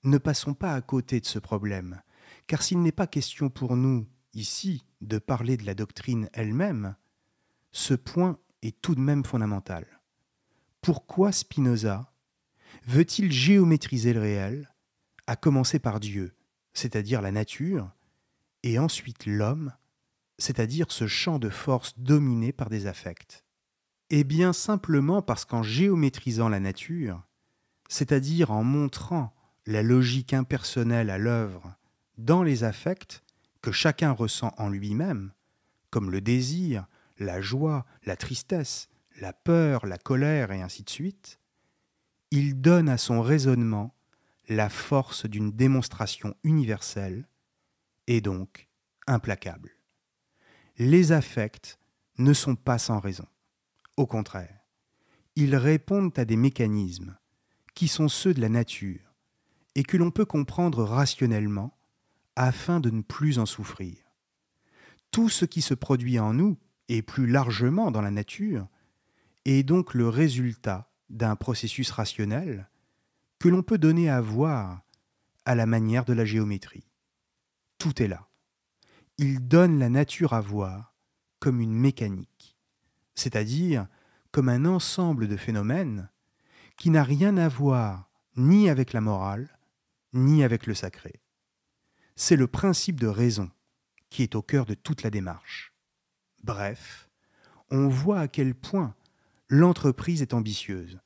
Ne passons pas à côté de ce problème, car s'il n'est pas question pour nous, ici, de parler de la doctrine elle-même, ce point est tout de même fondamental. Pourquoi Spinoza veut-il géométriser le réel, à commencer par Dieu, c'est-à-dire la nature, et ensuite l'homme, c'est-à-dire ce champ de force dominé par des affects ? Eh bien simplement parce qu'en géométrisant la nature, c'est-à-dire en montrant la logique impersonnelle à l'œuvre dans les affects que chacun ressent en lui-même, comme le désir, la joie, la tristesse, la peur, la colère et ainsi de suite, il donne à son raisonnement la force d'une démonstration universelle et donc implacable. Les affects ne sont pas sans raison. Au contraire, ils répondent à des mécanismes qui sont ceux de la nature et que l'on peut comprendre rationnellement afin de ne plus en souffrir. Tout ce qui se produit en nous, et plus largement dans la nature, est donc le résultat d'un processus rationnel que l'on peut donner à voir à la manière de la géométrie. Tout est là. Il donne la nature à voir comme une mécanique, c'est-à-dire comme un ensemble de phénomènes qui n'a rien à voir ni avec la morale, ni avec le sacré. C'est le principe de raison qui est au cœur de toute la démarche. Bref, on voit à quel point l'entreprise est ambitieuse,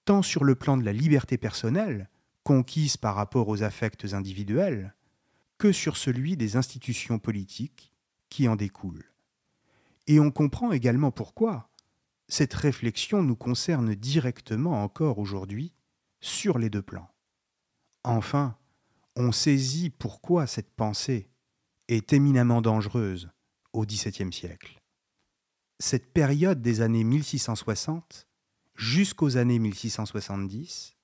tant sur le plan de la liberté personnelle, conquise par rapport aux affects individuels, que sur celui des institutions politiques qui en découlent. Et on comprend également pourquoi cette réflexion nous concerne directement encore aujourd'hui sur les deux plans. Enfin, on saisit pourquoi cette pensée est éminemment dangereuse au XVIIe siècle. Cette période des années 1660 jusqu'aux années 1670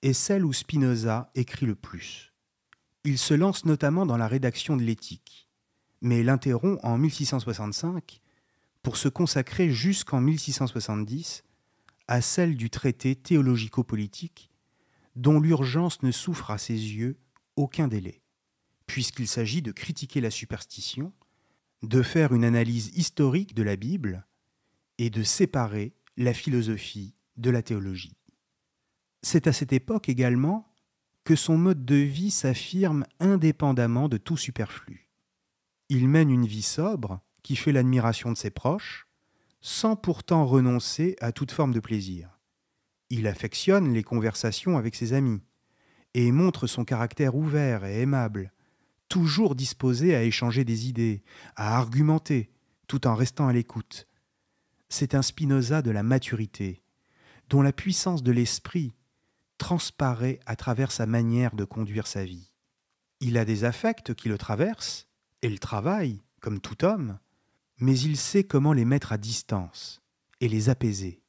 est celle où Spinoza écrit le plus. Il se lance notamment dans la rédaction de l'Éthique, mais l'interrompt en 1665 pour se consacrer jusqu'en 1670 à celle du traité théologico-politique dont l'urgence ne souffre à ses yeux aucun délai, puisqu'il s'agit de critiquer la superstition, de faire une analyse historique de la Bible et de séparer la philosophie de la théologie. C'est à cette époque également que son mode de vie s'affirme indépendamment de tout superflu. Il mène une vie sobre qui fait l'admiration de ses proches, sans pourtant renoncer à toute forme de plaisir. Il affectionne les conversations avec ses amis et montre son caractère ouvert et aimable, toujours disposé à échanger des idées, à argumenter, tout en restant à l'écoute. C'est un Spinoza de la maturité, dont la puissance de l'esprit transparaît à travers sa manière de conduire sa vie. Il a des affects qui le traversent, et le travaille, comme tout homme, mais il sait comment les mettre à distance et les apaiser.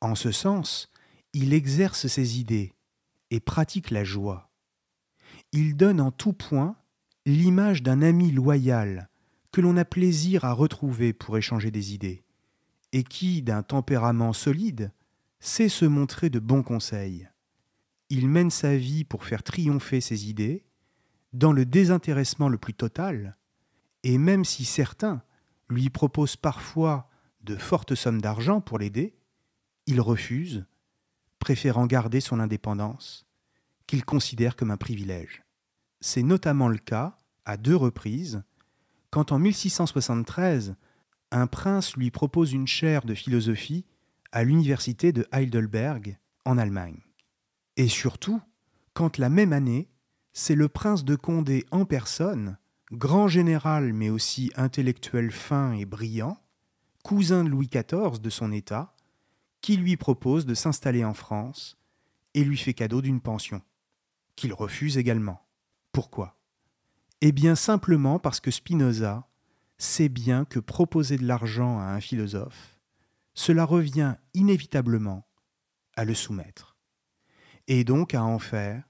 En ce sens, il exerce ses idées et pratique la joie. Il donne en tout point l'image d'un ami loyal que l'on a plaisir à retrouver pour échanger des idées, et qui, d'un tempérament solide, sait se montrer de bons conseils. Il mène sa vie pour faire triompher ses idées, dans le désintéressement le plus total, et même si certains lui proposent parfois de fortes sommes d'argent pour l'aider, il refuse, préférant garder son indépendance, qu'il considère comme un privilège. C'est notamment le cas, à 2 reprises, quand en 1673, un prince lui propose une chaire de philosophie à l'université de Heidelberg, en Allemagne. Et surtout, quand la même année, c'est le prince de Condé en personne, grand général mais aussi intellectuel fin et brillant, cousin de Louis XIV de son état, qui lui propose de s'installer en France et lui fait cadeau d'une pension, qu'il refuse également. Pourquoi ? Eh bien simplement parce que Spinoza sait bien que proposer de l'argent à un philosophe, cela revient inévitablement à le soumettre, et donc à en faire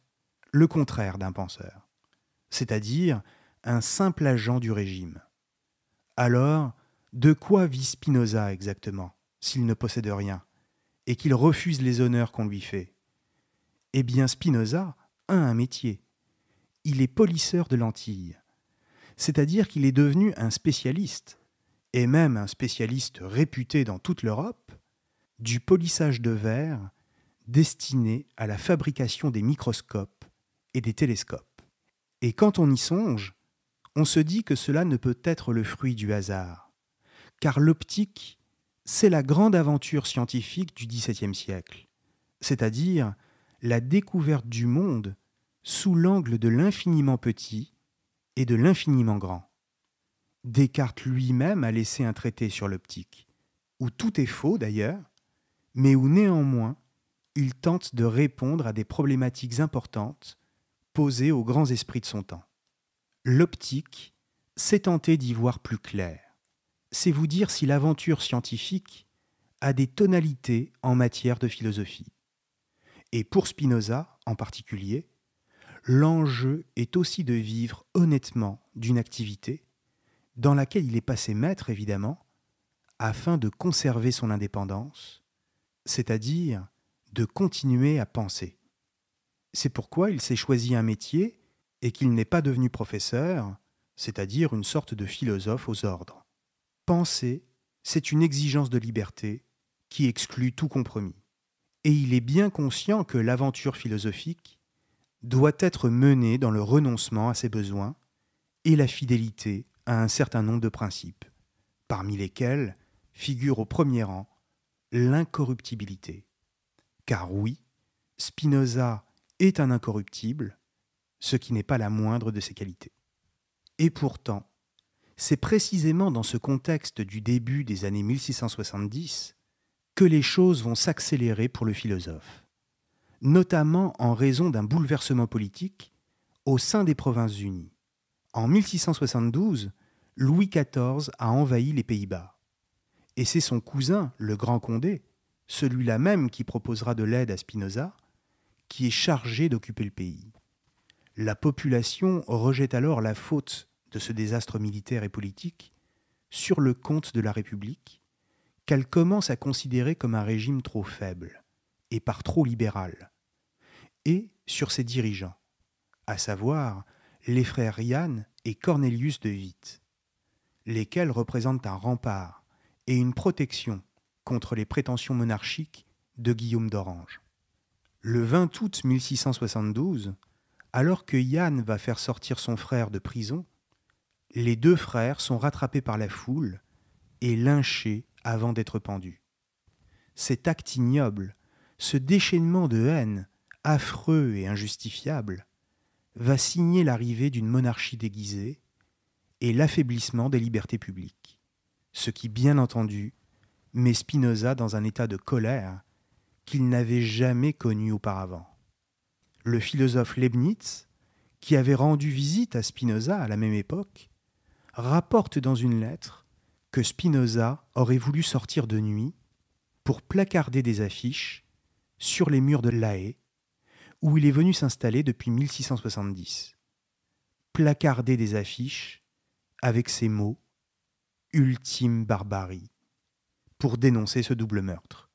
le contraire d'un penseur, c'est-à-dire un simple agent du régime. Alors, de quoi vit Spinoza exactement, s'il ne possède rien, et qu'il refuse les honneurs qu'on lui fait ? Eh bien Spinoza a un métier. Il est polisseur de lentilles, c'est-à-dire qu'il est devenu un spécialiste, et même un spécialiste réputé dans toute l'Europe, du polissage de verre destiné à la fabrication des microscopes et des télescopes. Et quand on y songe, on se dit que cela ne peut être le fruit du hasard, car l'optique, c'est la grande aventure scientifique du XVIIe siècle, c'est-à-dire la découverte du monde sous l'angle de l'infiniment petit et de l'infiniment grand. Descartes lui-même a laissé un traité sur l'optique, où tout est faux d'ailleurs, mais où néanmoins il tente de répondre à des problématiques importantes posées aux grands esprits de son temps. L'optique, c'est tenter d'y voir plus clair. C'est vous dire si l'aventure scientifique a des tonalités en matière de philosophie. Et pour Spinoza, en particulier, l'enjeu est aussi de vivre honnêtement d'une activité dans laquelle il est passé maître, évidemment, afin de conserver son indépendance, c'est-à-dire de continuer à penser. C'est pourquoi il s'est choisi un métier et qu'il n'est pas devenu professeur, c'est-à-dire une sorte de philosophe aux ordres. Penser, c'est une exigence de liberté qui exclut tout compromis. Et il est bien conscient que l'aventure philosophique doit être menée dans le renoncement à ses besoins et la fidélité à un certain nombre de principes, parmi lesquels figure au premier rang l'incorruptibilité. Car oui, Spinoza est un incorruptible, ce qui n'est pas la moindre de ses qualités. Et pourtant, c'est précisément dans ce contexte du début des années 1670 que les choses vont s'accélérer pour le philosophe, notamment en raison d'un bouleversement politique au sein des Provinces-Unies. En 1672, Louis XIV a envahi les Pays-Bas. Et c'est son cousin, le Grand Condé, celui-là même qui proposera de l'aide à Spinoza, qui est chargé d'occuper le pays. La population rejette alors la faute de ce désastre militaire et politique sur le compte de la République, qu'elle commence à considérer comme un régime trop faible et par trop libéral, et sur ses dirigeants, à savoir les frères Yann et Cornelius de Witt, lesquels représentent un rempart et une protection contre les prétentions monarchiques de Guillaume d'Orange. Le 20 août 1672, alors que Yann va faire sortir son frère de prison, les deux frères sont rattrapés par la foule et lynchés avant d'être pendus. Cet acte ignoble, ce déchaînement de haine, affreux et injustifiable, va signer l'arrivée d'une monarchie déguisée et l'affaiblissement des libertés publiques, ce qui, bien entendu, met Spinoza dans un état de colère qu'il n'avait jamais connu auparavant. Le philosophe Leibniz, qui avait rendu visite à Spinoza à la même époque, rapporte dans une lettre que Spinoza aurait voulu sortir de nuit pour placarder des affiches sur les murs de La Haye, où il est venu s'installer depuis 1670. Placarder des affiches avec ces mots « ultime barbarie » pour dénoncer ce double meurtre.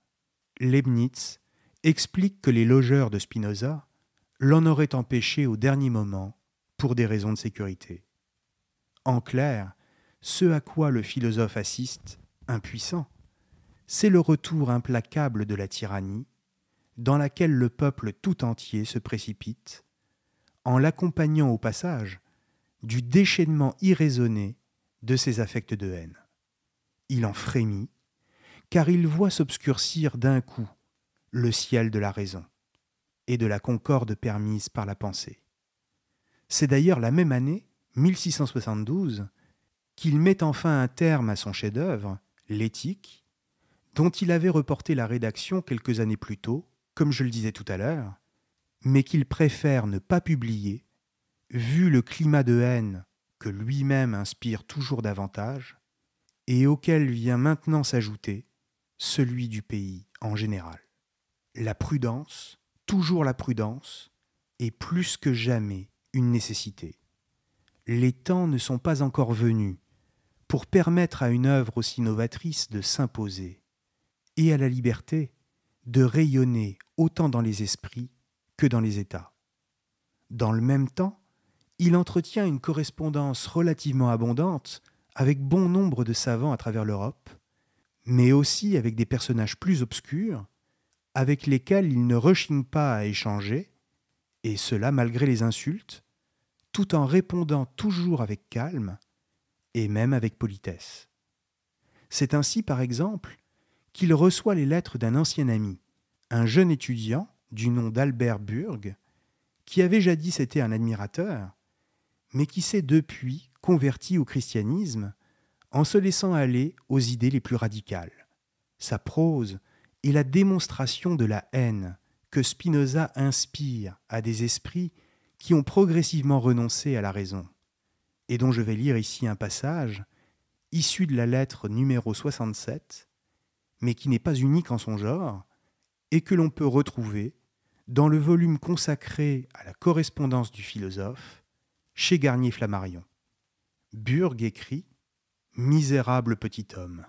Leibniz explique que les logeurs de Spinoza l'en auraient empêché au dernier moment pour des raisons de sécurité. En clair, ce à quoi le philosophe assiste, impuissant, c'est le retour implacable de la tyrannie dans laquelle le peuple tout entier se précipite, en l'accompagnant au passage du déchaînement irraisonné de ses affects de haine. Il en frémit, car il voit s'obscurcir d'un coup le ciel de la raison et de la concorde permise par la pensée. C'est d'ailleurs la même année, 1672, qu'il met enfin un terme à son chef-d'œuvre, l'Éthique, dont il avait reporté la rédaction quelques années plus tôt, comme je le disais tout à l'heure, mais qu'il préfère ne pas publier, vu le climat de haine que lui-même inspire toujours davantage, et auquel vient maintenant s'ajouter celui du pays en général. La prudence, toujours la prudence, est plus que jamais une nécessité. Les temps ne sont pas encore venus pour permettre à une œuvre aussi novatrice de s'imposer, et à la liberté de rayonner autant dans les esprits que dans les états. Dans le même temps, il entretient une correspondance relativement abondante avec bon nombre de savants à travers l'Europe, mais aussi avec des personnages plus obscurs, avec lesquels il ne rechigne pas à échanger, et cela malgré les insultes, tout en répondant toujours avec calme, et même avec politesse. C'est ainsi, par exemple, qu'il reçoit les lettres d'un ancien ami, un jeune étudiant du nom d'Albert Burg, qui avait jadis été un admirateur, mais qui s'est depuis converti au christianisme en se laissant aller aux idées les plus radicales. Sa prose est la démonstration de la haine que Spinoza inspire à des esprits qui ont progressivement renoncé à la raison, et dont je vais lire ici un passage issu de la lettre numéro 67, mais qui n'est pas unique en son genre, et que l'on peut retrouver dans le volume consacré à la correspondance du philosophe chez Garnier-Flammarion. Burg écrit « Misérable petit homme,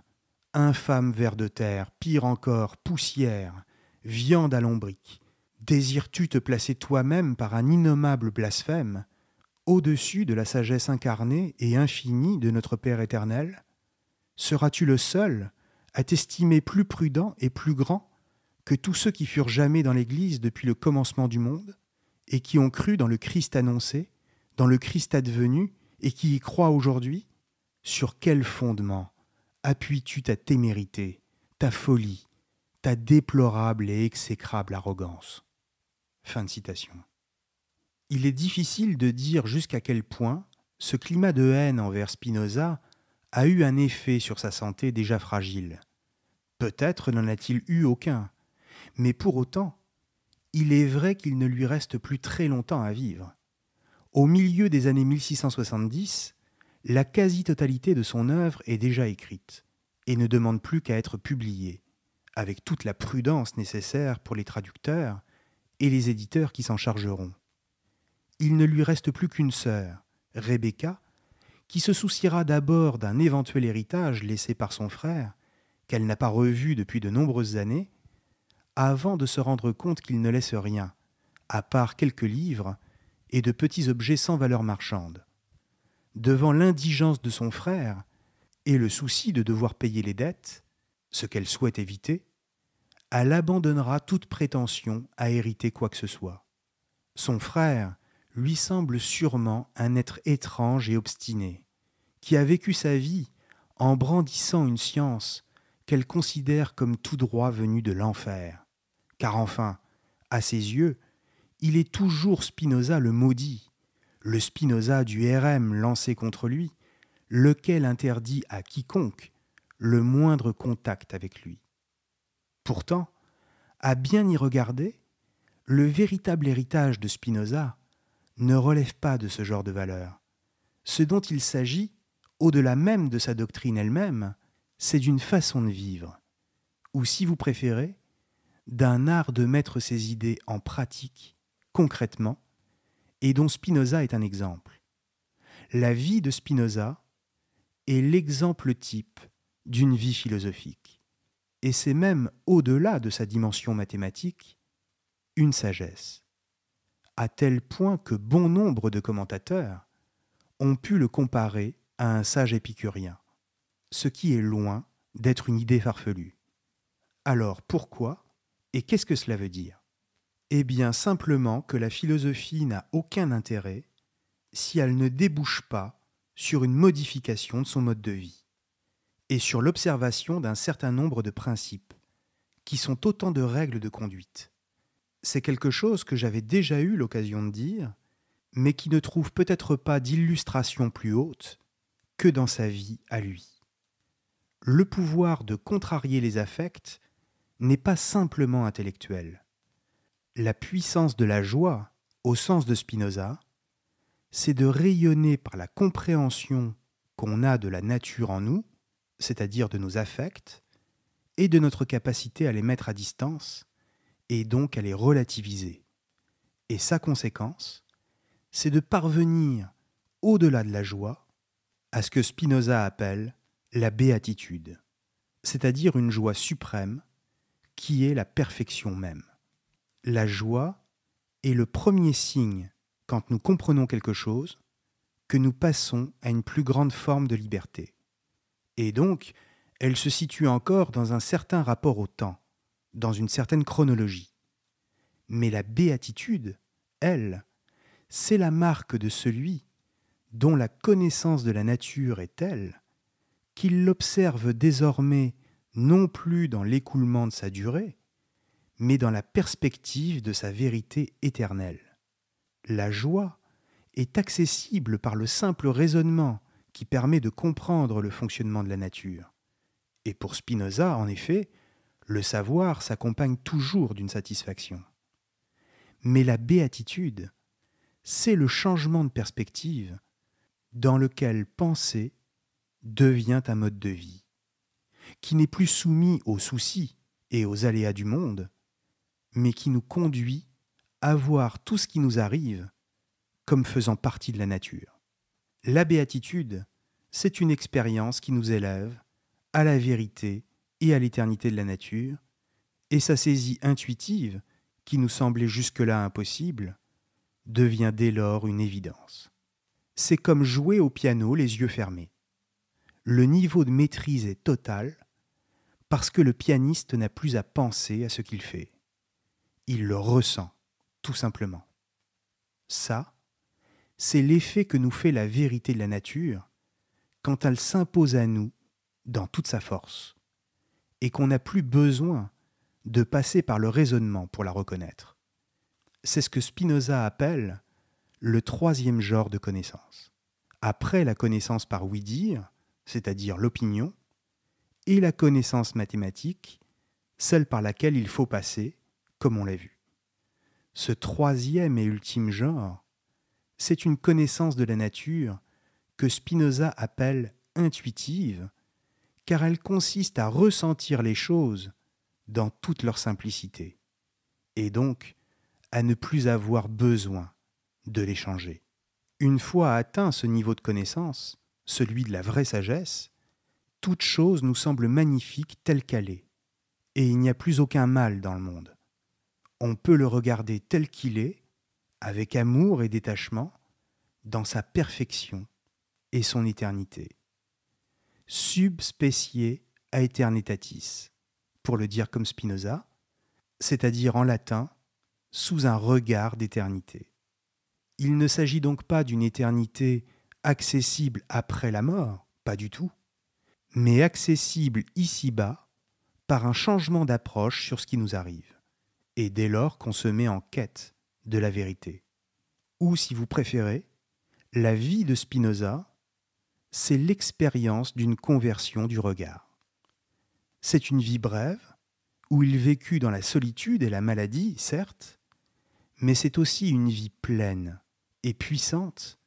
Infâme ver de terre, pire encore, poussière, viande à lombric, désires-tu te placer toi-même par un innommable blasphème au-dessus de la sagesse incarnée et infinie de notre Père éternel? Seras-tu le seul à t'estimer plus prudent et plus grand que tous ceux qui furent jamais dans l'Église depuis le commencement du monde, et qui ont cru dans le Christ annoncé, dans le Christ advenu, et qui y croient aujourd'hui? Sur quel fondement appuies-tu ta témérité, ta folie, ta déplorable et exécrable arrogance? » Fin de citation. Il est difficile de dire jusqu'à quel point ce climat de haine envers Spinoza a eu un effet sur sa santé déjà fragile. Peut-être n'en a-t-il eu aucun, mais pour autant, il est vrai qu'il ne lui reste plus très longtemps à vivre. Au milieu des années 1670, la quasi-totalité de son œuvre est déjà écrite et ne demande plus qu'à être publiée, avec toute la prudence nécessaire pour les traducteurs et les éditeurs qui s'en chargeront. Il ne lui reste plus qu'une sœur, Rebecca, qui se souciera d'abord d'un éventuel héritage laissé par son frère, qu'elle n'a pas revu depuis de nombreuses années, avant de se rendre compte qu'il ne laisse rien, à part quelques livres et de petits objets sans valeur marchande. Devant l'indigence de son frère et le souci de devoir payer les dettes, ce qu'elle souhaite éviter, elle abandonnera toute prétention à hériter quoi que ce soit. Son frère lui semble sûrement un être étrange et obstiné, qui a vécu sa vie en brandissant une science qu'elle considère comme tout droit venue de l'enfer. Car enfin, à ses yeux, il est toujours Spinoza le maudit, le Spinoza du RM lancé contre lui, lequel interdit à quiconque le moindre contact avec lui. Pourtant, à bien y regarder, le véritable héritage de Spinoza ne relève pas de ce genre de valeur. Ce dont il s'agit, au-delà même de sa doctrine elle-même, c'est d'une façon de vivre, ou si vous préférez, d'un art de mettre ses idées en pratique, concrètement, et dont Spinoza est un exemple. La vie de Spinoza est l'exemple type d'une vie philosophique, et c'est même, au-delà de sa dimension mathématique, une sagesse, à tel point que bon nombre de commentateurs ont pu le comparer à un sage épicurien, ce qui est loin d'être une idée farfelue. Alors pourquoi et qu'est-ce que cela veut dire? Eh bien simplement que la philosophie n'a aucun intérêt si elle ne débouche pas sur une modification de son mode de vie et sur l'observation d'un certain nombre de principes qui sont autant de règles de conduite. C'est quelque chose que j'avais déjà eu l'occasion de dire, mais qui ne trouve peut-être pas d'illustration plus haute que dans sa vie à lui. Le pouvoir de contrarier les affects n'est pas simplement intellectuel. La puissance de la joie, au sens de Spinoza, c'est de rayonner par la compréhension qu'on a de la nature en nous, c'est-à-dire de nos affects, et de notre capacité à les mettre à distance, et donc à les relativiser. Et sa conséquence, c'est de parvenir, au-delà de la joie, à ce que Spinoza appelle la béatitude, c'est-à-dire une joie suprême qui est la perfection même. La joie est le premier signe, quand nous comprenons quelque chose, que nous passons à une plus grande forme de liberté. Et donc, elle se situe encore dans un certain rapport au temps, dans une certaine chronologie. Mais la béatitude, elle, c'est la marque de celui dont la connaissance de la nature est telle qu'il l'observe désormais non plus dans l'écoulement de sa durée, mais dans la perspective de sa vérité éternelle. La joie est accessible par le simple raisonnement qui permet de comprendre le fonctionnement de la nature. Et pour Spinoza, en effet, le savoir s'accompagne toujours d'une satisfaction. Mais la béatitude, c'est le changement de perspective dans lequel penser devient un mode de vie, qui n'est plus soumis aux soucis et aux aléas du monde, mais qui nous conduit à voir tout ce qui nous arrive comme faisant partie de la nature. La béatitude, c'est une expérience qui nous élève à la vérité et à l'éternité de la nature, et sa saisie intuitive, qui nous semblait jusque-là impossible, devient dès lors une évidence. C'est comme jouer au piano les yeux fermés. Le niveau de maîtrise est total parce que le pianiste n'a plus à penser à ce qu'il fait. Il le ressent, tout simplement. Ça, c'est l'effet que nous fait la vérité de la nature quand elle s'impose à nous dans toute sa force et qu'on n'a plus besoin de passer par le raisonnement pour la reconnaître. C'est ce que Spinoza appelle le troisième genre de connaissance. Après la connaissance par ouï-dire, c'est-à-dire l'opinion, et la connaissance mathématique, celle par laquelle il faut passer, comme on l'a vu. Ce troisième et ultime genre, c'est une connaissance de la nature que Spinoza appelle intuitive, car elle consiste à ressentir les choses dans toute leur simplicité, et donc à ne plus avoir besoin de les changer. Une fois atteint ce niveau de connaissance, celui de la vraie sagesse, toute chose nous semble magnifique telle qu'elle est, et il n'y a plus aucun mal dans le monde. On peut le regarder tel qu'il est, avec amour et détachement, dans sa perfection et son éternité. Sub specie aeternitatis, pour le dire comme Spinoza, c'est-à-dire en latin, sous un regard d'éternité. Il ne s'agit donc pas d'une éternité accessible après la mort, pas du tout, mais accessible ici-bas par un changement d'approche sur ce qui nous arrive, et dès lors qu'on se met en quête de la vérité. Ou, si vous préférez, la vie de Spinoza, c'est l'expérience d'une conversion du regard. C'est une vie brève, où il vécut dans la solitude et la maladie, certes, mais c'est aussi une vie pleine et puissante,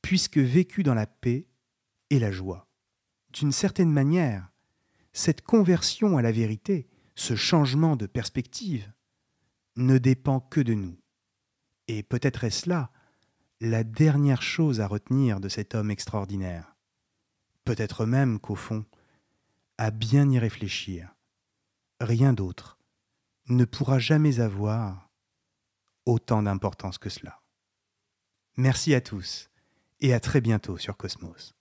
puisque vécue dans la paix et la joie. D'une certaine manière, cette conversion à la vérité, ce changement de perspective, ne dépend que de nous. Et peut-être est-ce là la dernière chose à retenir de cet homme extraordinaire. Peut-être même qu'au fond, à bien y réfléchir, rien d'autre ne pourra jamais avoir autant d'importance que cela. Merci à tous et à très bientôt sur Cosmos.